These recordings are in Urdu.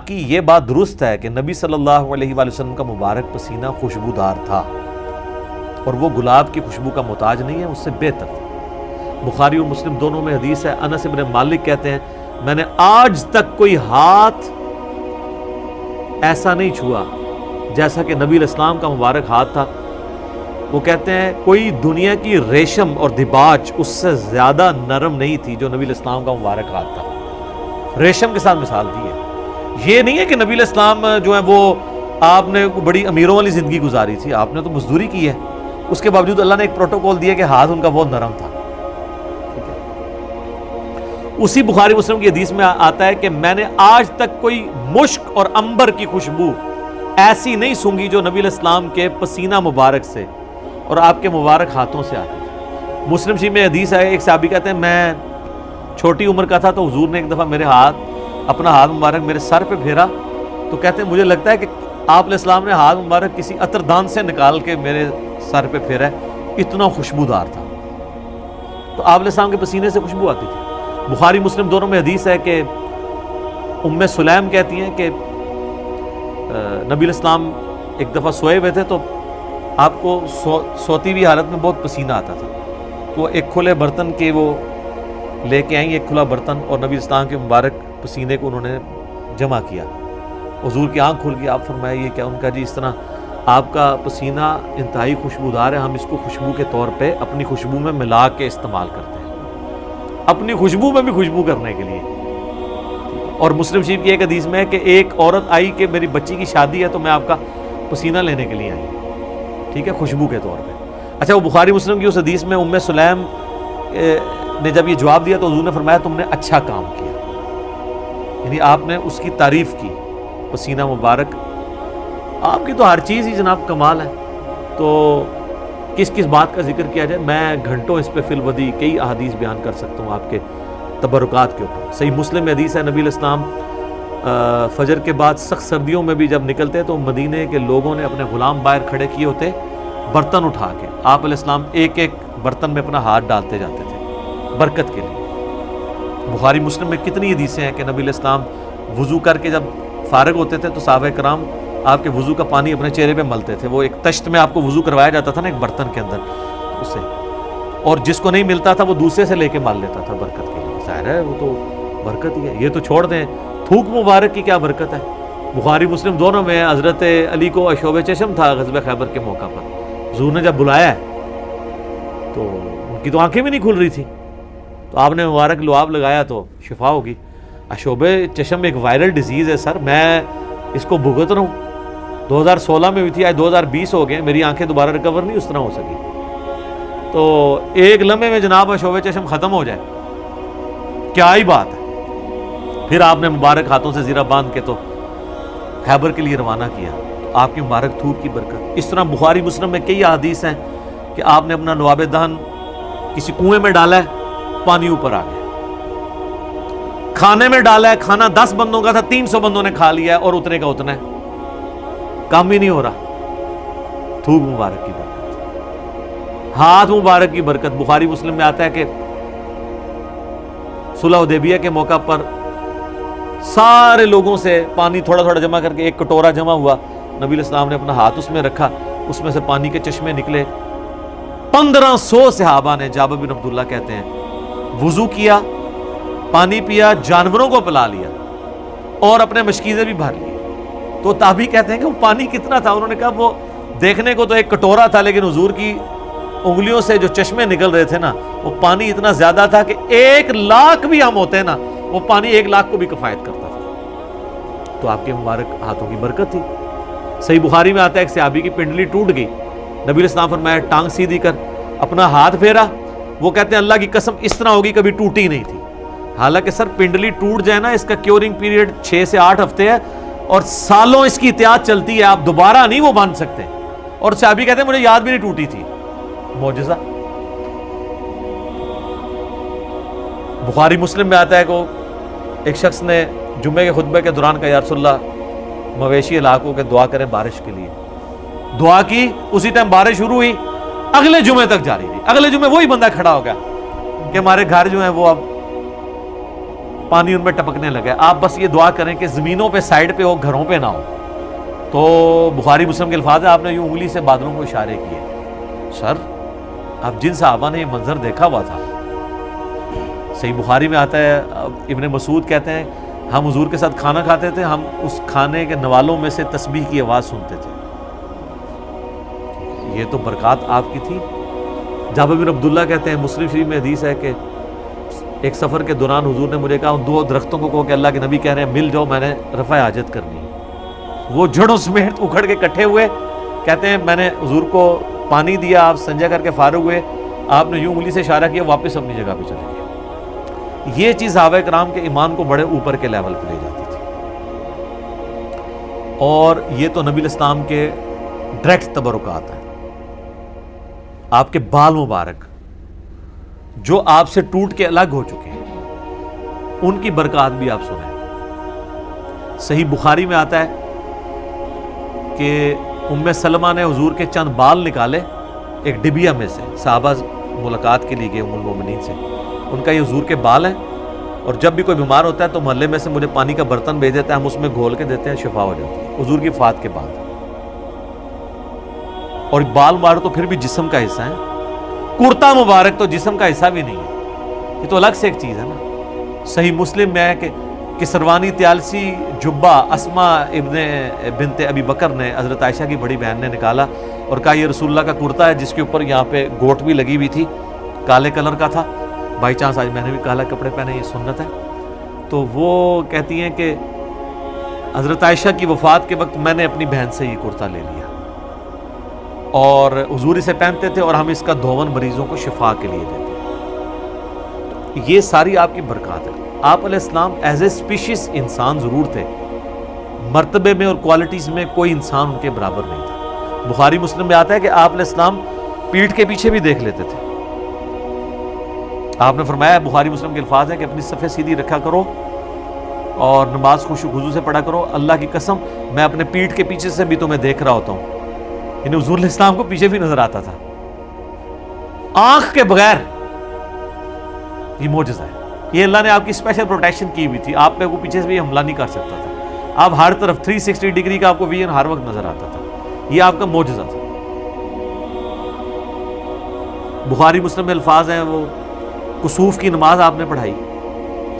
باقی یہ بات درست ہے کہ نبی صلی اللہ علیہ وآلہ وسلم کا مبارک پسینہ خوشبودار تھا، اور وہ گلاب کی خوشبو کا محتاج نہیں ہے، اس سے بہتر تھا۔ بخاری اور مسلم دونوں میں حدیث ہے، انس بن مالک کہتے ہیں میں نے آج تک کوئی ہاتھ ایسا نہیں چھوا جیسا کہ نبی علیہ السلام کا مبارک ہاتھ تھا۔ وہ کہتے ہیں کوئی دنیا کی ریشم اور دباج اس سے زیادہ نرم نہیں تھی جو نبی علیہ السلام کا مبارک ہاتھ تھا۔ ریشم کے ساتھ مثال دی ہے۔ یہ نہیں ہے کہ نبی علیہ السلام جو ہے وہ آپ نے بڑی امیروں والی زندگی گزاری تھی، آپ نے تو مزدوری کی ہے، اس کے باوجود اللہ نے ایک پروٹوکول دیا کہ ہاتھ ان کا بہت نرم تھا۔ اسی بخاری مسلم کی حدیث میں آتا ہے کہ میں نے آج تک کوئی مشک اور عنبر کی خوشبو ایسی نہیں سونگھی جو نبی علیہ السلام کے پسینہ مبارک سے اور آپ کے مبارک ہاتھوں سے آتی تھی۔ مسلم شریف میں حدیث ہے، ایک صحابی کہتے ہیں میں چھوٹی عمر کا تھا تو حضور نے ایک دفعہ میرے اپنا ہاتھ مبارک میرے سر پہ پھیرا، تو کہتے ہیں مجھے لگتا ہے کہ آپ علیہ السلام نے ہاتھ مبارک کسی عطر دان سے نکال کے میرے سر پہ پھیرا ہے، اتنا خوشبودار تھا۔ تو آپ علیہ السلام کے پسینے سے خوشبو آتی تھی۔ بخاری مسلم دونوں میں حدیث ہے کہ ام سلیم کہتی ہیں کہ نبی علیہ السلام ایک دفعہ سوئے ہوئے تھے تو آپ کو سوتی ہوئی حالت میں بہت پسینہ آتا تھا، تو ایک کھلے برتن کے وہ لے کے آئیں، ایک کھلا برتن، اور نبی اسلام کے مبارک پسینے کو انہوں نے جمع کیا۔ حضور کی آنکھ کھل گئی، آپ فرمایا یہ کیا؟ ان کا جی اس طرح آپ کا پسینہ انتہائی خوشبودار ہے، ہم اس کو خوشبو کے طور پہ اپنی خوشبو میں ملا کے استعمال کرتے ہیں، اپنی خوشبو میں بھی خوشبو کرنے کے لیے۔ اور مسلم شریف کی ایک حدیث میں ہے کہ ایک عورت آئی کہ میری بچی کی شادی ہے تو میں آپ کا پسینہ لینے کے لیے آئی، ٹھیک ہے، خوشبو کے طور پہ۔ اچھا، وہ بخاری مسلم کی اس حدیث میں ام سلیم نے جب یہ جواب دیا تو حضور نے فرمایا تم نے اچھا کام کیا، یعنی آپ نے اس کی تعریف کی، پسینہ مبارک آپ کی تو ہر چیز ہی جناب کمال ہے، تو کس کس بات کا ذکر کیا جائے؟ میں گھنٹوں اس پہ فی الودی کئی احادیث بیان کر سکتا ہوں آپ کے تبرکات کے اوپر۔ صحیح مسلم میں حدیث ہے نبی علیہ السلام فجر کے بعد سخت سردیوں میں بھی جب نکلتے تو مدینے کے لوگوں نے اپنے غلام باہر کھڑے کیے ہوتے برتن اٹھا کے، آپ علیہ السلام ایک ایک برتن میں اپنا ہاتھ ڈالتے جاتے تھے برکت کے لیے۔ بخاری مسلم میں کتنی حدیثیں ہیں کہ نبی علیہ السلام وضو کر کے جب فارغ ہوتے تھے تو صحابہ کرام آپ کے وضو کا پانی اپنے چہرے پہ ملتے تھے، وہ ایک تشت میں آپ کو وضو کروایا جاتا تھا نا ایک برتن کے اندر، اس سے، اور جس کو نہیں ملتا تھا وہ دوسرے سے لے کے مال لیتا تھا برکت کے لیے۔ ظاہر ہے وہ تو برکت ہی ہے، یہ تو چھوڑ دیں تھوک مبارک کی کیا برکت ہے۔ بخاری مسلم دونوں میں حضرت علی کو اشوب چشم تھا غزوہ خیبر کے موقع پر، حضور نے جب بلایا ہے تو ان کی تو آنکھیں بھی نہیں کھل رہی تھی، تو آپ نے مبارک لعاب لگایا تو شفا ہوگی۔ اشوب چشم ایک وائرل ڈیزیز ہے سر، میں اس کو بھگت رہا ہوں، 2016 میں ہوئی تھی، آج 2020 ہو گئے، میری آنکھیں دوبارہ ریکور نہیں اس طرح ہو سکی، تو ایک لمحے میں جناب اشوب چشم ختم ہو جائے، کیا ہی بات ہے۔ پھر آپ نے مبارک ہاتھوں سے زیرہ باندھ کے تو خیبر کے لیے روانہ کیا، آپ کی مبارک تھوک کی برکت۔ اس طرح بخاری مسلم میں کئی احادیث ہیں کہ آپ نے اپنا لعاب دہن کسی کنویں میں ڈالا ہے، پانی اوپر آ گیا، کھانے میں ڈالا ہے، کھانا 10 بندوں کا تھا 300 بندوں نے کھا لیا ہے اور اتنے کا اتنا ہے، کام ہی نہیں ہو رہا، تھوک مبارک کی برکت، ہاتھ مبارک کی برکت۔ بخاری مسلم میں آتا ہے کہ صلح حدیبیہ کے موقع پر سارے لوگوں سے پانی تھوڑا تھوڑا جمع کر کے ایک کٹورا جمع ہوا، نبی علیہ السلام نے اپنا ہاتھ اس میں رکھا، اس میں سے پانی کے چشمے نکلے، 1500 صحابہ نے، جابر بن عبداللہ کہتے ہیں، وضو کیا، پانی پیا، جانوروں کو پلا لیا اور اپنے مشکیزیں بھی بھر لی۔ تو تابعی کہتے ہیں کہ وہ پانی کتنا تھا؟ انہوں نے کہا وہ دیکھنے کو تو ایک کٹورا تھا لیکن حضور کی انگلیوں سے جو چشمے نکل رہے تھے نا وہ پانی اتنا زیادہ تھا کہ 1,00,000 بھی ہم ہوتے ہیں نا وہ پانی 1,00,000 کو بھی کفایت کرتا تھا۔ تو آپ کے مبارک ہاتھوں کی برکت تھی۔ صحیح بخاری میں آتا ہے ایک صحابی کی پنڈلی ٹوٹ گئی، نبی علیہ السلام فرمایا ٹانگ سیدھی کر، اپنا ہاتھ پھیرا، وہ کہتے ہیں اللہ کی قسم اس طرح ہوگی کبھی ٹوٹی نہیں تھی۔ حالانکہ سر پنڈلی ٹوٹ جائے نا اس کا کیورنگ پیریڈ 6 سے 8 ہفتے ہے اور سالوں اس کی احتیاط چلتی ہے، آپ دوبارہ نہیں وہ باندھ سکتے۔ اور صحابی کہتے ہیں مجھے یاد بھی نہیں ٹوٹی تھی، معجزہ۔ بخاری مسلم میں آتا ہے کہ ایک شخص نے جمعے کے خطبے کے دوران کہا یا رسول اللہ مویشی علاقوں کے دعا کریں بارش کے لیے، دعا کی، اسی ٹائم بارش شروع ہوئی، اگلے جمعے تک جاری رہی۔ اگلے جمعے وہی بندہ کھڑا ہو گیا کہ ہمارے گھر جو ہیں وہ اب پانی ان میں ٹپکنے لگا. آپ بس یہ دعا کریں کہ زمینوں پہ سائڈ پہ ہو, گھروں پہ نہ ہو. تو بخاری مسلم کے الفاظ ہیں, آپ نے یوں انگلی سے بادلوں کو اشارے کیے. سر اب جن صحابہ نے یہ منظر دیکھا ہوا تھا, صحیح بخاری میں آتا ہے, ابن مسعود کہتے ہیں ہم حضور کے ساتھ کھانا کھاتے تھے, ہم اس کھانے کے نوالوں میں سے تسبیح کی آواز سنتے تھے. یہ تو برکات آپ کی تھی. جابر بن عبداللہ کہتے ہیں, مسلم شریف میں حدیث ہے کہ ایک سفر کے دوران حضور نے مجھے کہا ان 2 درختوں کو کہ اللہ کے نبی کہہ رہے ہیں مل جاؤ, میں نے رفع حاجت کرنی ہے. وہ جڑوں سمیت اکھڑ کے اکٹھے ہوئے. کہتے ہیں میں نے حضور کو پانی دیا, آپ سنجا کر کے فارغ ہوئے, آپ نے یوں انگلی سے اشارہ کیا, واپس اپنی جگہ پہ چلے گئے. یہ چیز صحابہ کرام کے ایمان کو بڑے اوپر کے لیول پہ لے جاتی تھی. اور یہ تو نبی الاسلام کے ڈائریکٹ تبرکات ہیں. آپ کے بال مبارک جو آپ سے ٹوٹ کے الگ ہو چکے ہیں, ان کی برکات بھی آپ سنیں. صحیح بخاری میں آتا ہے کہ ام سلمہ نے حضور کے چند بال نکالے ایک ڈبیا میں سے. صحابہ ملاقات کے لیے گئے ام المومنین سے, ان کا یہ حضور کے بال ہیں, اور جب بھی کوئی بیمار ہوتا ہے تو محلے میں سے مجھے پانی کا برتن بھیج دیتا ہے, ہم اس میں گھول کے دیتے ہیں, شفا ہو جاتی ہے. حضور کی وفات کے بعد. اور بال مبارک تو پھر بھی جسم کا حصہ ہے, کرتا مبارک تو جسم کا حصہ بھی نہیں ہے, یہ تو الگ سے ایک چیز ہے نا. صحیح مسلم میں ہے کہ سروانی تیالسی جبہ اسما ابن بنت ابی بکر نے حضرت عائشہ کی بڑی بہن نے نکالا اور کہا یہ رسول اللہ کا کرتا ہے, جس کے اوپر یہاں پہ گوٹ بھی لگی ہوئی تھی, کالے کلر کا تھا. بائی چانس آج میں نے بھی کالا کپڑے پہنے, یہ سنت ہے. تو وہ کہتی ہیں کہ حضرت عائشہ کی وفات کے وقت میں نے اپنی بہن سے یہ کرتا لے لیا اور حضور اسے پہنتے تھے, اور ہم اس کا دھون مریضوں کو شفا کے لیے دیتے. یہ ساری آپ کی برکات ہے. آپ علیہ السلام ایز اے اسپیشیز انسان ضرور تھے, مرتبے میں اور کوالٹیز میں کوئی انسان ان کے برابر نہیں تھا. بخاری مسلم میں آتا ہے کہ آپ علیہ السلام پیٹھ کے پیچھے بھی دیکھ لیتے تھے. آپ نے فرمایا, بخاری مسلم کے الفاظ ہیں کہ اپنی صفیں سیدھی رکھا کرو اور نماز خشوع و خضوع سے پڑھا کرو. اللہ کی قسم میں اپنے پیٹھ کے پیچھے سے بھی تمہیں دیکھ رہا ہوتا ہوں. یعنی حضور علیہ السلام کو پیچھے بھی نظر آتا تھا آنکھ کے بغیر. یہ معجزہ ہے. یہ اللہ نے آپ کی اسپیشل پروٹیکشن کی ہوئی تھی, آپ پہ وہ پیچھے سے بھی حملہ نہیں کر سکتا تھا. آپ ہر طرف 360 ڈگری کا آپ کو ویژن ہر وقت نظر آتا تھا. یہ آپ کا معجزہ تھا. بخاری مسلم میں الفاظ ہیں, وہ کسوف کی نماز آپ نے پڑھائی,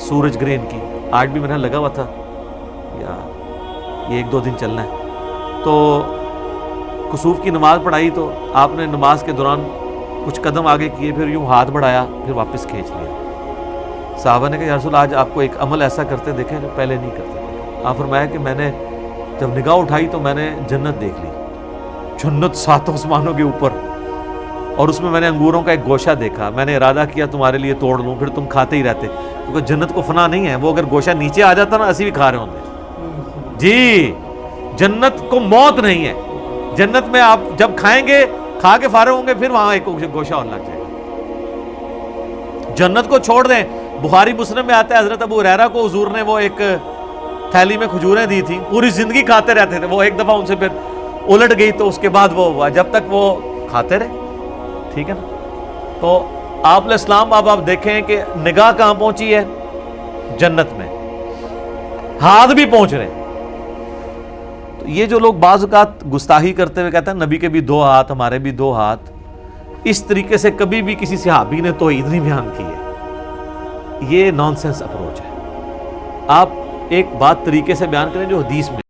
سورج گرہن کی, آج بھی میرا لگا ہوا تھا, یا یہ 1-2 دن چلنا ہے. تو کسوف کی نماز پڑھائی, تو آپ نے نماز کے دوران کچھ قدم آگے کیے, پھر یوں ہاتھ بڑھایا, پھر واپس کھینچ لیا. صحابہ نے کہا یا رسول آج آپ کو ایک عمل ایسا کرتے دیکھیں جو پہلے نہیں کرتے. آپ فرمایا کہ میں نے جب نگاہ اٹھائی تو میں نے جنت دیکھ لی, جنت 7 آسمانوں کے اوپر, اور اس میں میں نے انگوروں کا ایک گوشہ دیکھا. میں نے ارادہ کیا تمہارے لیے توڑ لوں, پھر تم کھاتے ہی رہتے, کیونکہ جنت کو فنا نہیں ہے. وہ اگر گوشہ نیچے آ جاتا نا, اسی بھی کھا رہے ہوتے. جی, جنت کو موت نہیں ہے. جنت میں آپ جب کھائیں گے, کھا کے فارغ ہوں گے, پھر وہاں ایک گوشہ اور لگ جائے گا. جنت کو چھوڑ دیں. بخاری مسلم میں آتا ہے حضرت ابو ہریرہ کو حضور نے وہ ایک تھیلی میں کھجوریں دی تھی, پوری زندگی کھاتے رہتے تھے. وہ ایک دفعہ ان سے پھر الٹ گئی, تو اس کے بعد وہ ہوا, جب تک وہ کھاتے رہے. ٹھیک ہے نا. تو آپ علیہ السلام اب آپ دیکھیں کہ نگاہ کہاں پہنچی ہے, جنت میں, ہاتھ بھی پہنچ رہے. تو یہ جو لوگ بعض اوقات گستاخی کرتے ہوئے کہتے ہیں نبی کے بھی 2 ہاتھ, ہمارے بھی 2 ہاتھ, اس طریقے سے کبھی بھی کسی صحابی نے توحید نہیں بیان کی ہے. یہ نان سینس اپروچ ہے. آپ ایک بات طریقے سے بیان کریں جو حدیث میں